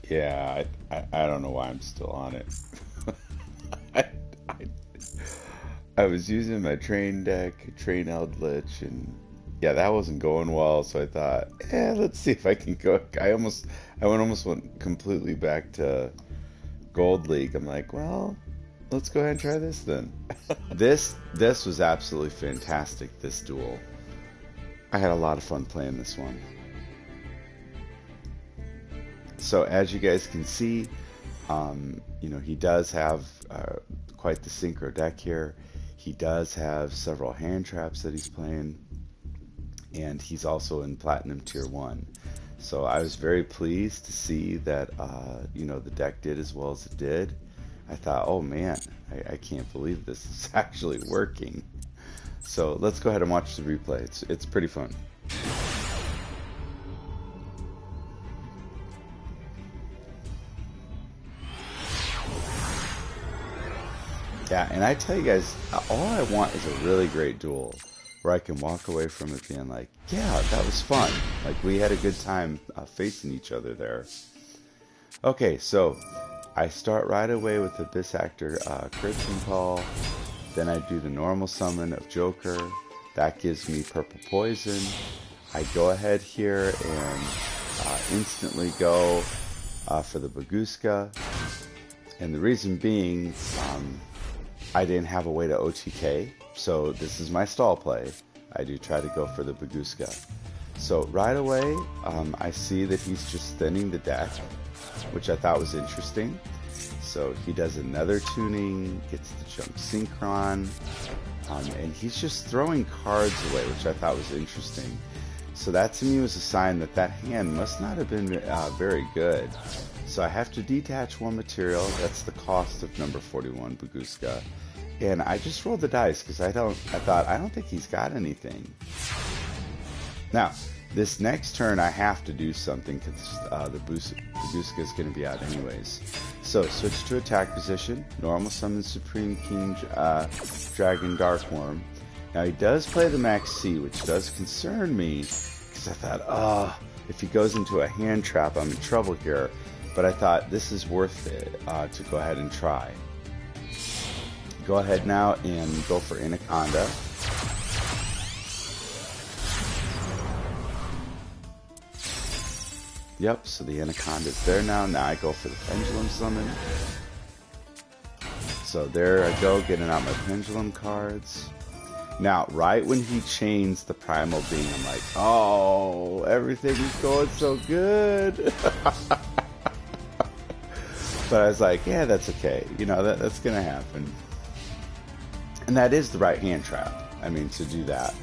Yeah, I don't know why I'm still on it. I, I, I was using my train deck, train Eldritch, and yeah, that wasn't going well. So I thought, let's see if I can go. Almost went completely back to Gold League. I'm like, well, let's go ahead and try this then. This was absolutely fantastic. This duel, I had a lot of fun playing this one. So as you guys can see, he does have quite the synchro deck here. He does have several hand traps that he's playing, and he's also in Platinum Tier 1. So I was very pleased to see that, the deck did as well as it did. I thought, oh man, I can't believe this is actually working. So let's go ahead and watch the replay. It's pretty fun. Yeah, and I tell you guys, all I want is a really great duel where I can walk away from it being like, yeah, that was fun. Like, we had a good time facing each other there. Okay, so I start right away with Abyss Actor Crimson Call. Then I do the normal summon of Joker. That gives me Purple Poison. I go ahead here and instantly go for the Baguska. And the reason being, I didn't have a way to OTK, so this is my stall play. I do try to go for the Baguska. So right away, I see that he's just thinning the deck, which I thought was interesting. So he does another tuning, gets the jump synchron, and he's just throwing cards away, which I thought was interesting. So that to me was a sign that that hand must not have been very good. So I have to detach one material. That's the cost of number 41, Baguska. And I just rolled the dice because I thought, I don't think he's got anything. Now, this next turn I have to do something because the Baguska is going to be out anyways. So switch to attack position. Normal summon Supreme King Dragon Dark Worm. Now he does play the Max C, which does concern me because I thought, if he goes into a hand trap, I'm in trouble here. But I thought this is worth it to go ahead and try. Go ahead now and go for Anaconda. Yep, so the Anaconda's there now. Now I go for the Pendulum Summon. So there I go, getting out my Pendulum cards. Now, right when he chains the Primal Being, I'm like, oh, everything is going so good. But I was like, yeah, that's okay. That's going to happen. And that is the right hand trap. I mean, to do that.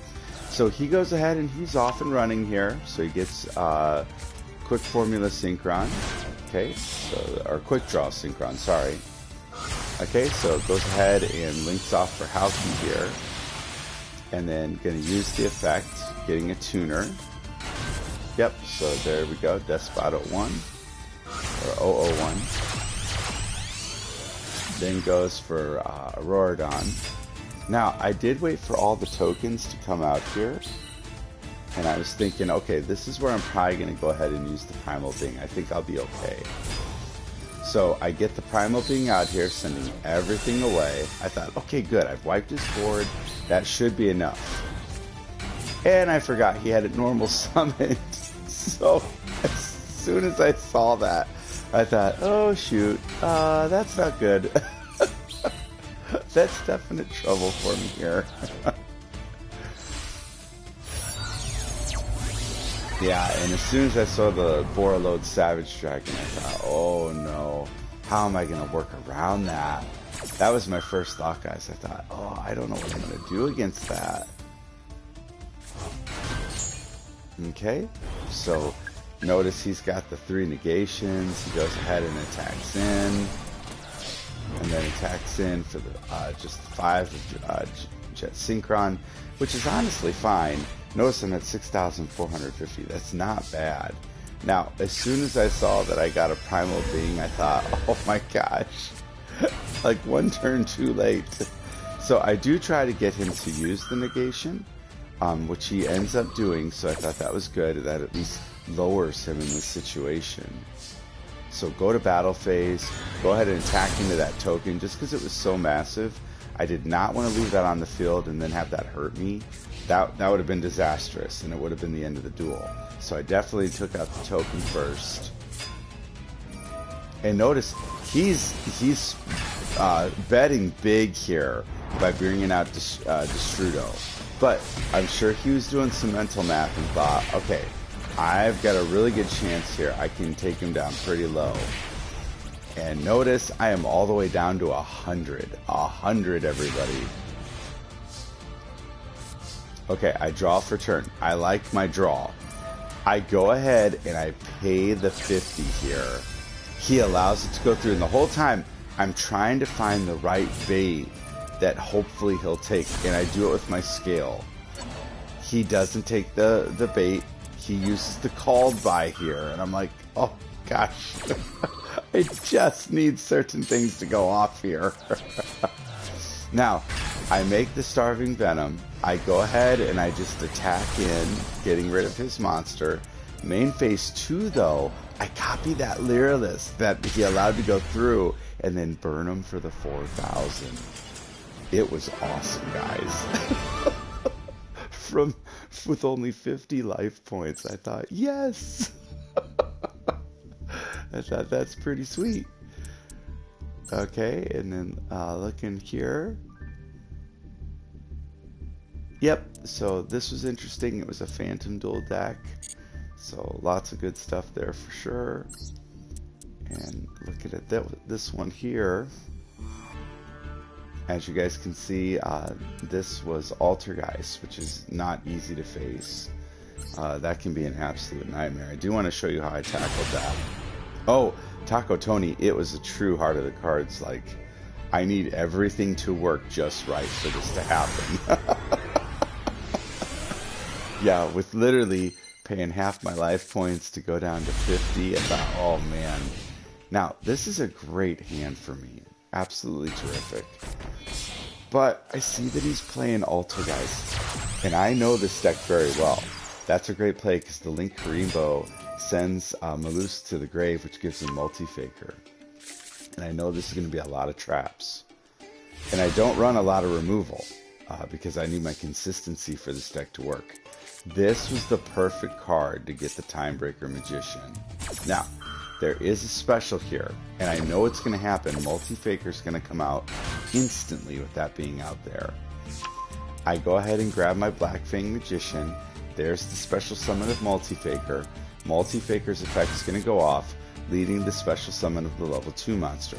So he goes ahead and he's off and running here. So he gets Quick Formula Synchron. Okay, or Quick Draw Synchron, sorry. Okay, so it goes ahead and links off for Halky here. And then going to use the effect, getting a tuner. Yep, so there we go, Despoto 1. Or 001. Then goes for Auroradon. Now, I did wait for all the tokens to come out here. And I was thinking, okay, this is where I'm probably going to go ahead and use the Primal Being. I think I'll be okay. So I get the Primal Being out here, sending everything away. I thought, okay, good. I've wiped his board. That should be enough. And I forgot he had it normal summoned. So as soon as I saw that, I thought, oh shoot, that's not good. That's definite trouble for me here. Yeah, and as soon as I saw the Borreload Savage Dragon, I thought, oh no, how am I going to work around that? That was my first thought, guys. I thought, oh, I don't know what I'm going to do against that. Okay, so notice he's got the 3 negations. He goes ahead and attacks in. And then attacks in for the just 5 of Jet Synchron, which is honestly fine. Notice I'm at 6,450. That's not bad. Now, as soon as I saw that I got a Primal Being, I thought, oh my gosh, like one turn too late. So I do try to get him to use the negation, which he ends up doing. So I thought that was good. That at least lowers him in this situation. So go to battle phase, go ahead and attack into that token just because it was so massive. I did not want to leave that on the field and then have that hurt me. That would have been disastrous and it would have been the end of the duel. So I definitely took out the token first. And notice he's betting big here by bringing out Destrudo. But I'm sure he was doing some mental math and thought, okay, I've got a really good chance here. I can take him down pretty low. And notice I am all the way down to 100. 100, everybody. Okay, I draw for turn. I like my draw. I go ahead and I pay the 50 here. He allows it to go through, and the whole time I'm trying to find the right bait that hopefully he'll take, and I do it with my scale. He doesn't take the bait. He uses the called by here, and I'm like, oh gosh, I just need certain things to go off here. Now, I make the Starving Venom. I go ahead and I just attack in, getting rid of his monster. Main phase 2, though, I copy that Lyrillist that he allowed to go through and then burn him for the 4,000. It was awesome, guys. With only 50 life points, I thought, yes! I thought that's pretty sweet. Okay, and then looking here. Yep, so this was interesting. It was a Phantom Duel deck. So lots of good stuff there for sure. And looking at this one here. As you guys can see, this was Altergeist, which is not easy to face. That can be an absolute nightmare. I do want to show you how I tackled that. Oh, Taco Tony, it was a true heart of the cards. Like, I need everything to work just right for this to happen. Yeah, with literally paying half my life points to go down to 50, I thought, oh man. Now, this is a great hand for me. Absolutely terrific. But I see that he's playing Altergeist, and I know this deck very well. That's a great play because the Link Karimbo sends Malus to the grave, which gives him Multi-Faker. And I know this is going to be a lot of traps. And I don't run a lot of removal because I need my consistency for this deck to work. This was the perfect card to get the Timebreaker Magician. Now, there is a special here, and I know it's going to happen. Multi-Faker is going to come out instantly with that being out there. I go ahead and grab my Black Fang Magician. There's the special summon of Multi-Faker. Multi-Faker's effect is going to go off, leading the special summon of the level 2 monster.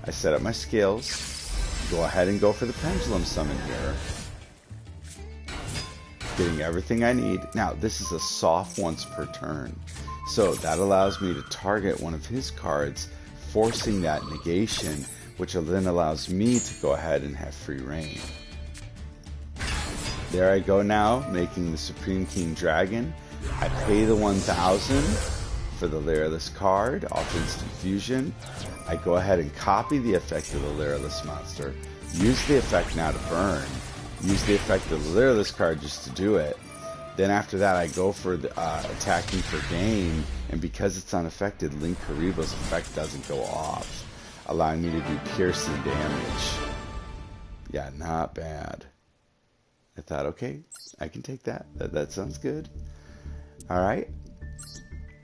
I set up my scales, go ahead and go for the Pendulum summon here. Getting everything I need. Now, this is a soft once per turn. So that allows me to target one of his cards, forcing that negation, which then allows me to go ahead and have free reign. There I go now, making the Supreme King Dragon. I pay the 1,000 for the Lyrillist card, off instant fusion. I go ahead and copy the effect of the Lyrillist monster, use the effect now to burn, use the effect of the Lyrillist card just to do it. Then after that, I go for the, attacking for gain, and because it's unaffected, Link Karimbo's effect doesn't go off, allowing me to do piercing damage. Yeah, not bad. I thought, okay, I can take that. That sounds good. All right.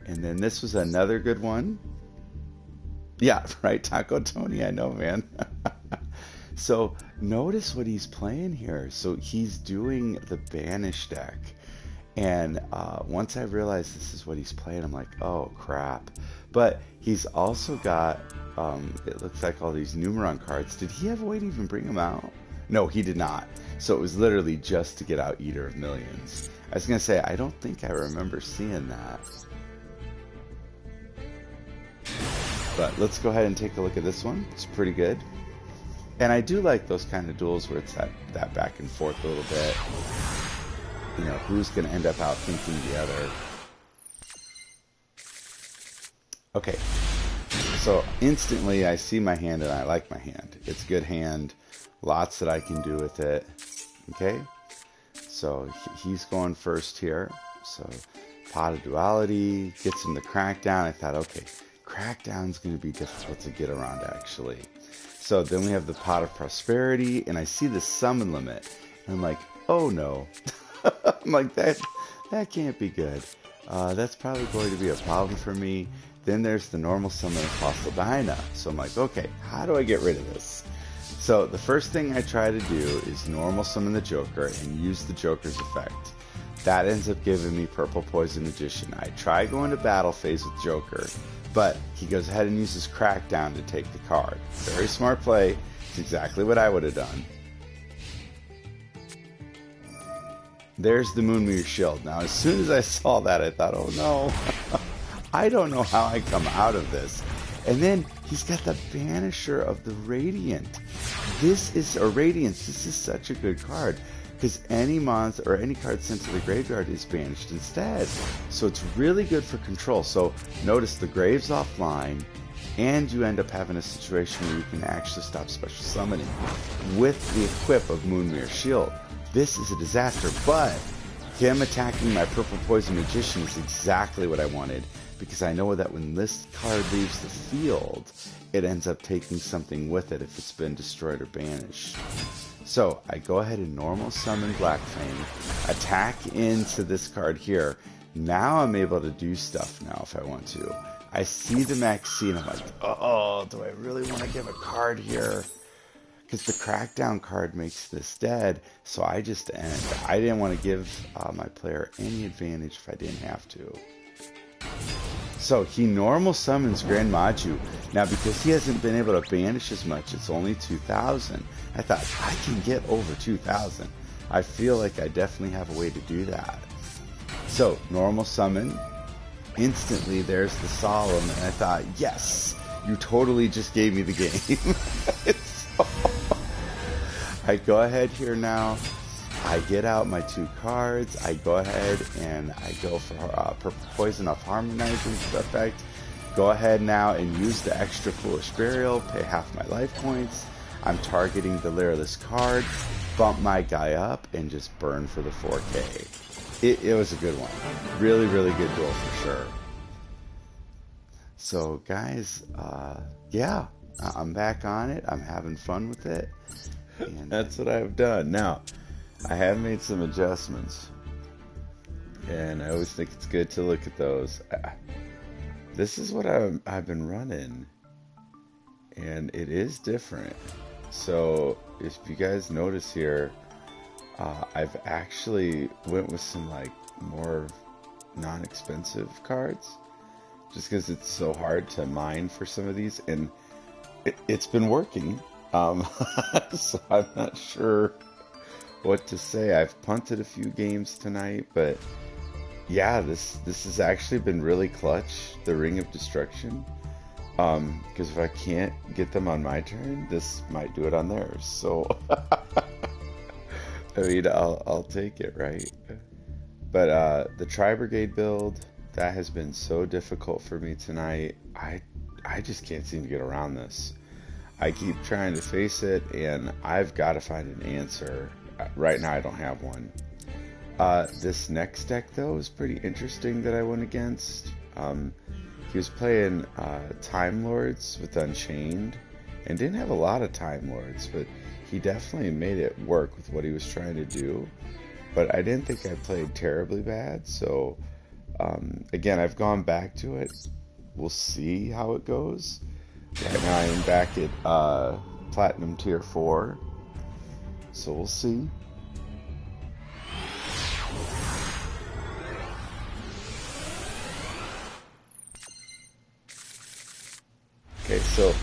And then this was another good one. Yeah, right, Taco Tony, I know, man. So notice what he's playing here. So he's doing the Banish deck. And once I realized this is what he's playing, I'm like, oh, crap. But he's also got, it looks like all these Numeron cards. Did he have a way to even bring them out? No, he did not. So it was literally just to get out Eater of Millions. I was going to say, I don't think I remember seeing that. But let's go ahead and take a look at this one. It's pretty good. And I do like those kind of duels where it's that back and forth a little bit. You know, who's going to end up outthinking the other. Okay. So instantly I see my hand and I like my hand. It's a good hand. Lots that I can do with it. Okay. So he's going first here. So Pot of Duality gets him the Crackdown. I thought, okay, Crackdown's going to be difficult to get around, actually. So then we have the Pot of Prosperity, and I see the summon limit, and I'm like, oh no. I'm like, that can't be good. That's probably going to be a problem for me. Then there's the normal summon of Hostile Dyna. So I'm like, okay, how do I get rid of this? So the first thing I try to do is normal summon the Joker and use the Joker's effect. That ends up giving me Purple Poison Magician. I try going to battle phase with Joker, but he goes ahead and uses Crackdown to take the card. Very smart play. It's exactly what I would have done. There's the Moonmeteor Shield. Now, as soon as I saw that, I thought, oh no, I don't know how I come out of this. And then he's got the Banisher of the Radiant. This is a Radiance. This is such a good card because any monster or any card sent to the graveyard is banished instead. So it's really good for control. So notice the grave's offline, and you end up having a situation where you can actually stop special summoning with the equip of Moonmeteor Shield. This is a disaster, but him attacking my Purple Poison Magician is exactly what I wanted, because I know that when this card leaves the field, it ends up taking something with it if it's been destroyed or banished. So I go ahead and normal summon Black Fang, attack into this card here. Now I'm able to do stuff now if I want to. I see the Maxine, I'm like, oh, do I really want to give a card here? Because the Crackdown card makes this dead, so I just end. I didn't want to give my player any advantage if I didn't have to. So he normal summons Grand Maju. Now because he hasn't been able to banish as much, it's only 2,000. I thought, I can get over 2,000. I feel like I definitely have a way to do that. So normal summon. Instantly there's the Solemn, and I thought, yes, you totally just gave me the game. I go ahead here now, I get out my 2 cards, I go ahead and I go for Purple Poison off Harmonizing effect, go ahead now and use the extra Foolish Burial, pay half my life points, I'm targeting the Lyrilless card, bump my guy up, and just burn for the 4K. It was a good one. Really, really good duel for sure. So guys, yeah, I'm back on it, I'm having fun with it. And that's what I've done. Now, I have made some adjustments, and I always think it's good to look at those. This is what I've been running, and it is different. So, if you guys notice here, I've actually went with some like more non-expensive cards, just because it's so hard to mine for some of these, and it's been working. So I'm not sure what to say. I've punted a few games tonight, but yeah, this has actually been really clutch, the Ring of Destruction, because if I can't get them on my turn, this might do it on theirs. So I mean, I'll take it, right? But the Tri-Brigade build, that has been so difficult for me tonight. I just can't seem to get around this. I keep trying to face it, and I've got to find an answer. Right now, I don't have one. This next deck, though, is pretty interesting that I went against. He was playing Time Lords with Unchained, and didn't have a lot of Time Lords, but he definitely made it work with what he was trying to do. But I didn't think I played terribly bad, so again, I've gone back to it. We'll see how it goes. Right now I am back at Platinum Tier 4, so we'll see. Okay, so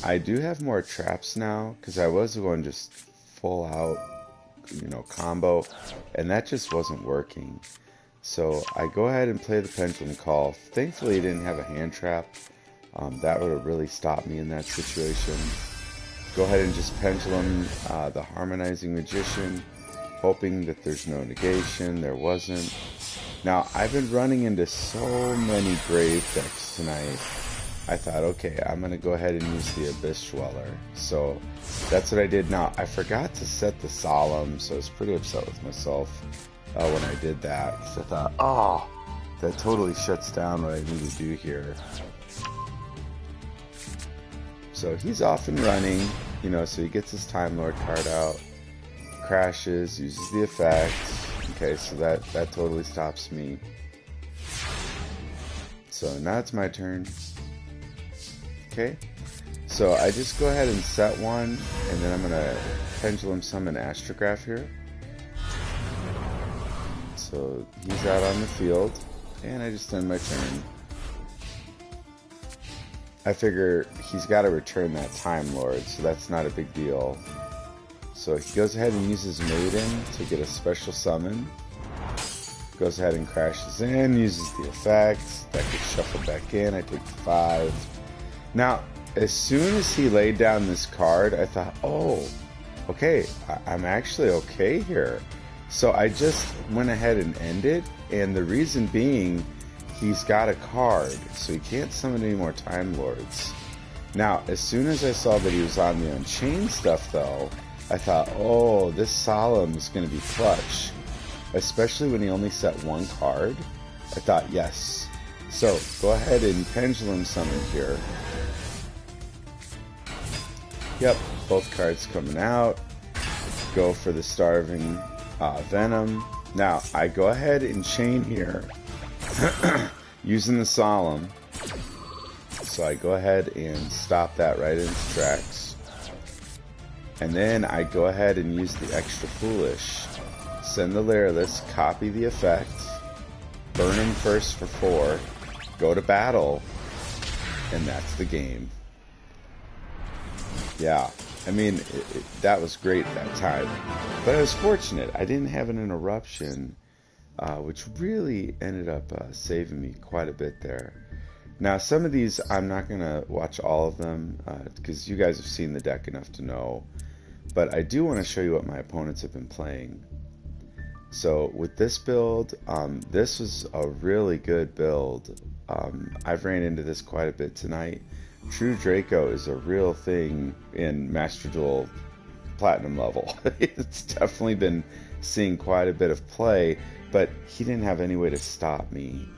I do have more traps now, because I was going just full out, combo, and that just wasn't working. So I go ahead and play the Pendulum Call. Thankfully it didn't have a hand trap. That would have really stopped me in that situation. Go ahead and just Pendulum the Harmonizing Magician, hoping that there's no negation. There wasn't. Now, I've been running into so many Grave decks tonight. I thought, okay, I'm going to go ahead and use the Abyss Dweller. So that's what I did. Now, I forgot to set the Solemn, so I was pretty upset with myself when I did that. So I thought, oh, that totally shuts down what I need to do here. So he's off and running, you know, so he gets his Time Lord card out, crashes, uses the effect. Okay, so that totally stops me. So now it's my turn. Okay, so I just go ahead and set one, and then I'm gonna Pendulum Summon Astrograph here. So he's out on the field, and I just end my turn. I figure he's got to return that Time Lord, so that's not a big deal. So he goes ahead and uses Maiden to get a special summon. Goes ahead and crashes in, uses the effects. That gets shuffled back in. I take 5. Now, as soon as he laid down this card, I thought, oh, okay, I'm actually okay here. So I just went ahead and ended, and the reason being, he's got a card, so he can't summon any more Time Lords. Now, as soon as I saw that he was on the Unchained stuff, though, I thought, oh, this Solemn is going to be clutch. Especially when he only set one card. I thought, yes. So, go ahead and Pendulum Summon here. Yep, both cards coming out. Go for the Starving Venom. Now, I go ahead and chain here. Using the Solemn. So I go ahead and stop that right in its tracks. And then I go ahead and use the Extra Foolish. Send the Lyrilless, copy the effect, burn him first for 4, go to battle, and that's the game. Yeah, I mean, that was great that time. But I was fortunate. I didn't have an interruption, which really ended up saving me quite a bit there. Now, some of these, I'm not going to watch all of them, because you guys have seen the deck enough to know. But I do want to show you what my opponents have been playing. So with this build, this was a really good build. I've ran into this quite a bit tonight. True Draco is a real thing in Master Duel Platinum level. It's definitely been seeing quite a bit of play, but he didn't have any way to stop me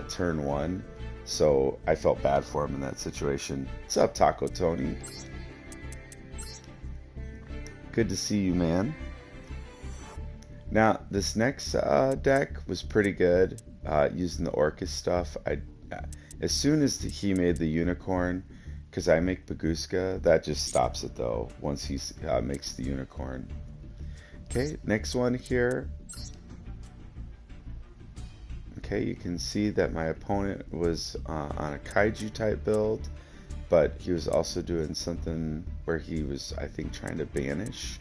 turn 1. So I felt bad for him in that situation. What's up, Taco Tony? Good to see you, man. Now, this next deck was pretty good, using the Orcus stuff. As soon as he made the Unicorn, because I make Baguska, that just stops it, though, once he makes the Unicorn. Okay, next one here. Okay, you can see that my opponent was on a Kaiju type build, but he was also doing something where he was, I think, trying to banish.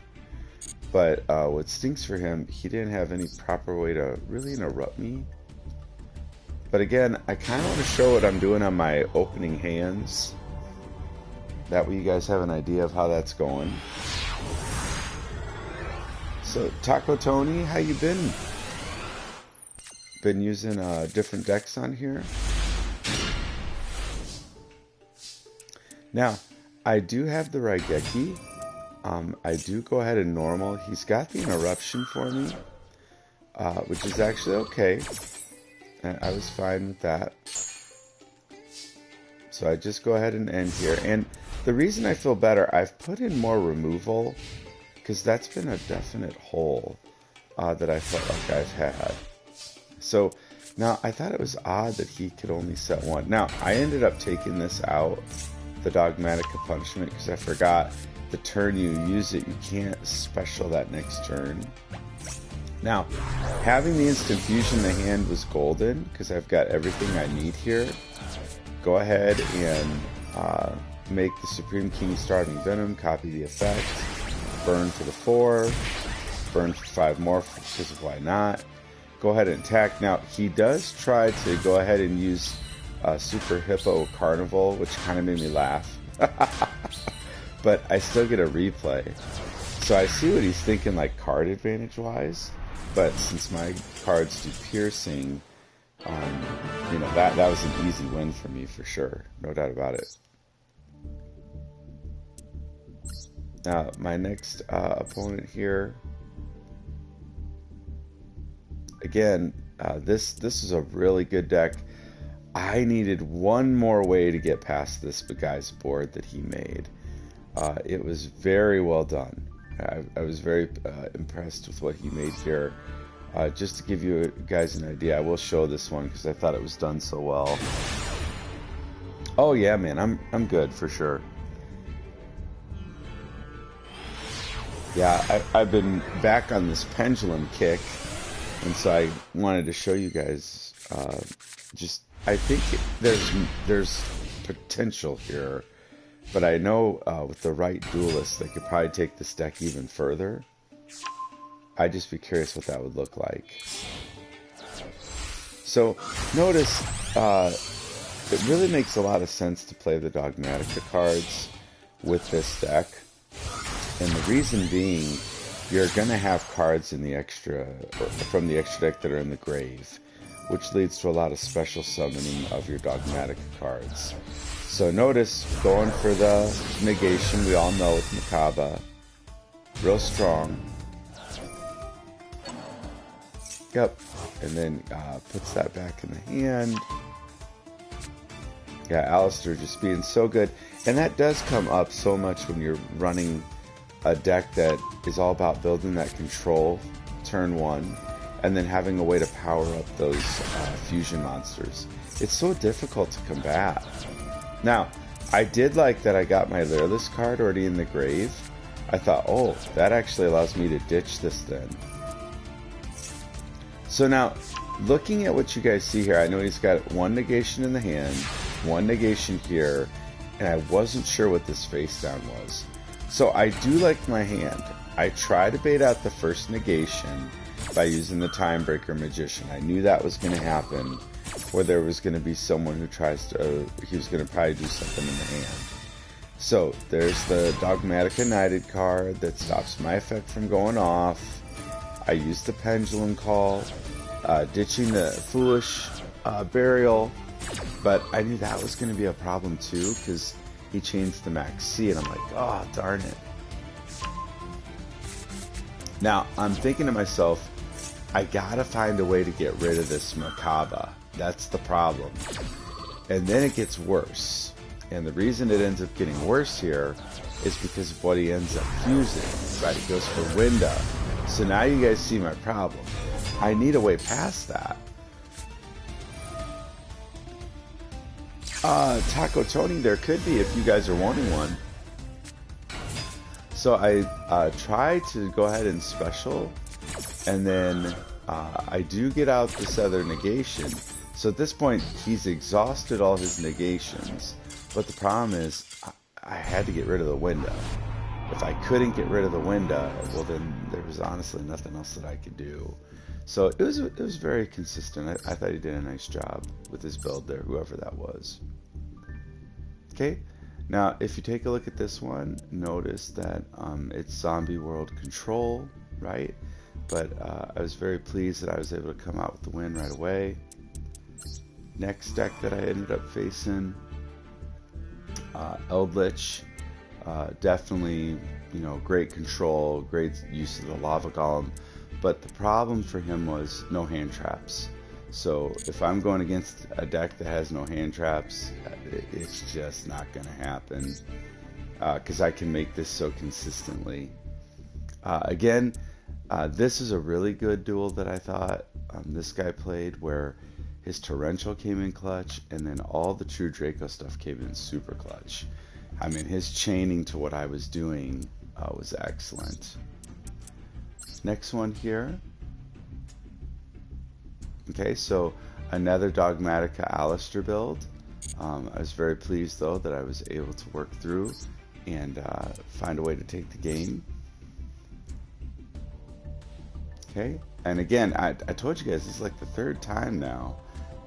But what stinks for him, he didn't have any proper way to really interrupt me. But again, I kind of want to show what I'm doing on my opening hands. That way you guys have an idea of how that's going. So, Taco Tony, how you been? Been using different decks on here? Now, I do have the Raigeki. I do go ahead and normal. He's got the interruption for me, which is actually okay. And I was fine with that. So I just go ahead and end here. And the reason I feel better, I've put in more removal, because that's been a definite hole that I felt like I've had. So now I thought it was odd that he could only set one. Now I ended up taking this out, the Dogmatica Punishment, because I forgot the turn you use it, you can't special that next turn. Now, having the instant fusion in the hand was golden, because I've got everything I need here. Go ahead and make the Supreme King Starving Venom, copy the effect, burn for the 4, burn for 5 more, because of why not. Go ahead and attack. Now, he does try to go ahead and use Super Hippo Carnival, which kind of made me laugh. But I still get a replay. So I see what he's thinking, like, card advantage wise. But since my cards do piercing, you know, that was an easy win for me for sure. No doubt about it. Now, my next opponent here. Again, This is a really good deck. I needed one more way to get past this guy's board that he made. It was very well done. I was very impressed with what he made here. Just to give you guys an idea, I will show this one because I thought it was done so well. Oh yeah, man, I'm good for sure. Yeah, I've been back on this pendulum kick, and so I wanted to show you guys. I think there's potential here, but I know with the right duelist, they could probably take this deck even further. I'd just be curious what that would look like. So notice it really makes a lot of sense to play the Dogmatica cards with this deck. And the reason being, you're going to have cards in the extra, from the extra deck that are in the grave, which leads to a lot of special summoning of your Dogmatica cards. So notice, going for the negation, we all know with Makaba, real strong. Yep, and then puts that back in the hand. Yeah, Alistair just being so good. And that does come up so much when you're running a deck that is all about building that control turn one, and then having a way to power up those fusion monsters. It's so difficult to combat. Now, I did like that I got my Lyrlis card already in the grave. I thought, oh, that actually allows me to ditch this then. So now, looking at what you guys see here, I know he's got one negation in the hand, one negation here, and I wasn't sure what this face down was. So I do like my hand. I try to bait out the first negation by using the Timebreaker Magician. I knew that was going to happen, where there was going to be someone who tries to, he was going to probably do something in the hand. So there's the Dogmatica Knighted card that stops my effect from going off. I used the Pendulum Call, ditching the Foolish Burial, but I knew that was going to be a problem too, because he changed the Max C, and I'm like, oh, darn it. Now, I'm thinking to myself, I gotta find a way to get rid of this Makaba. That's the problem. And then it gets worse. And the reason it ends up getting worse here is because of what he ends up fusing. Right? It goes for Winda. So now you guys see my problem. I need a way past that. Taco Tony, there could be if you guys are wanting one. So I try to go ahead and special, and then I do get out this other negation. So at this point, he's exhausted all his negations, but the problem is I had to get rid of the window. If I couldn't get rid of the window, well then there was honestly nothing else that I could do. So it was very consistent. I thought he did a nice job with his build there, whoever that was. Okay, now if you take a look at this one, notice that it's Zombie World Control, right? But I was very pleased that I was able to come out with the win right away. Next deck that I ended up facing, Eldritch, definitely, you know, great control, great use of the Lava Golem, but the problem for him was no hand traps. So if I'm going against a deck that has no hand traps, it's just not going to happen, because I can make this so consistently. Again, this is a really good duel that I thought this guy played, where his Torrential came in clutch, and then all the True Draco stuff came in super clutch. I mean, his chaining to what I was doing was excellent. Next one here. Okay, so another Dogmatica Alistair build. I was very pleased, though, that I was able to work through and find a way to take the game. Okay, and again, I told you guys, this is like the third time now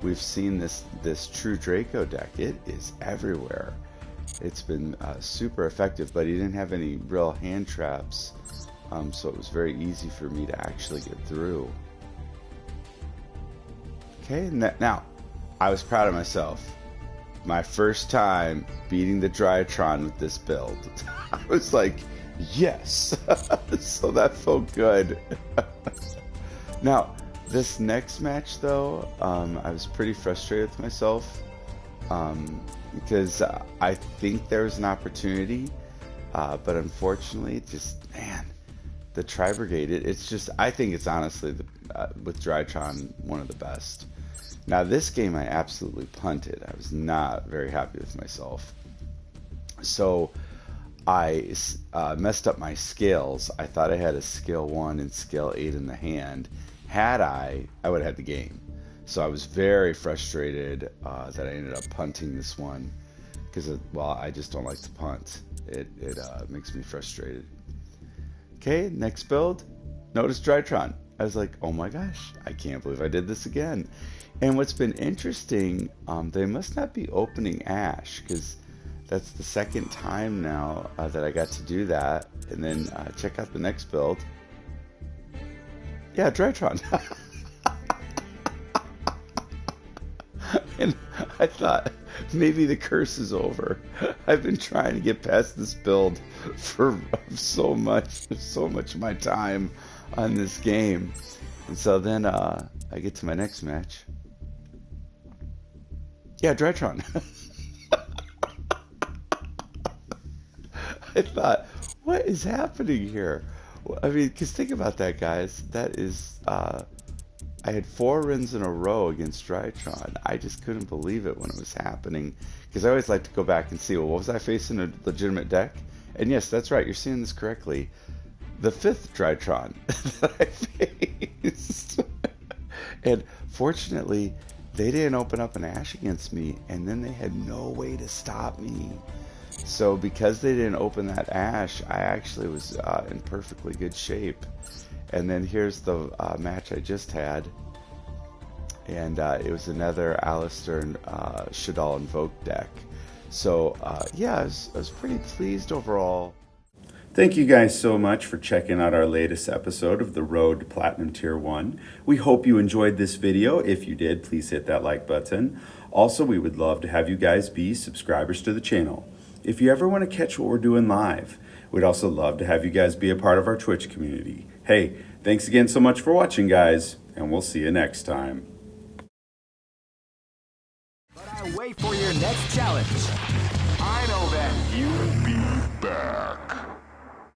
we've seen this True Draco deck. It is everywhere. It's been super effective, but he didn't have any real hand traps, so it was very easy for me to actually get through. Okay, now, I was proud of myself. My first time beating the Drytron with this build. I was like, yes! So that felt good. Now, This next match, though, I was pretty frustrated with myself because I think there was an opportunity, but unfortunately, just man, the Tri Brigade. It's just I think it's honestly with Drytron one of the best. Now this game I absolutely punted. I was not very happy with myself, so I messed up my scales. I thought I had a scale 1 and scale 8 in the hand. Had I would have had the game. So I was very frustrated that I ended up punting this one because, well, I just don't like to punt. It makes me frustrated. Okay, next build. Notice Drytron. I was like, oh my gosh, I can't believe I did this again. And what's been interesting, they must not be opening Ash because that's the second time now that I got to do that. And then check out the next build. Yeah, Drytron. And I thought maybe the curse is over. I've been trying to get past this build for so much of my time on this game. And so then I get to my next match. Yeah, Drytron. I thought, what is happening here? I mean, because think about that, guys. That is, I had 4 wins in a row against Drytron. I just couldn't believe it when it was happening. Because I always like to go back and see, well, what was I facing a legitimate deck? And yes, that's right. You're seeing this correctly. The 5th Drytron that I faced. And fortunately, they didn't open up an Ash against me. And then they had no way to stop me. So because they didn't open that Ash, I actually was in perfectly good shape. And then here's the match I just had. And it was another Alistair and Shadal Invoke deck. So yeah, I was pretty pleased overall. Thank you guys so much for checking out our latest episode of The Road to Platinum Tier 1. We hope you enjoyed this video. If you did, please hit that like button. Also, we would love to have you guys be subscribers to the channel. If you ever want to catch what we're doing live, we'd also love to have you guys be a part of our Twitch community. Hey, thanks again so much for watching, guys, and we'll see you next time. But I wait for your next challenge. I know that you'll be back.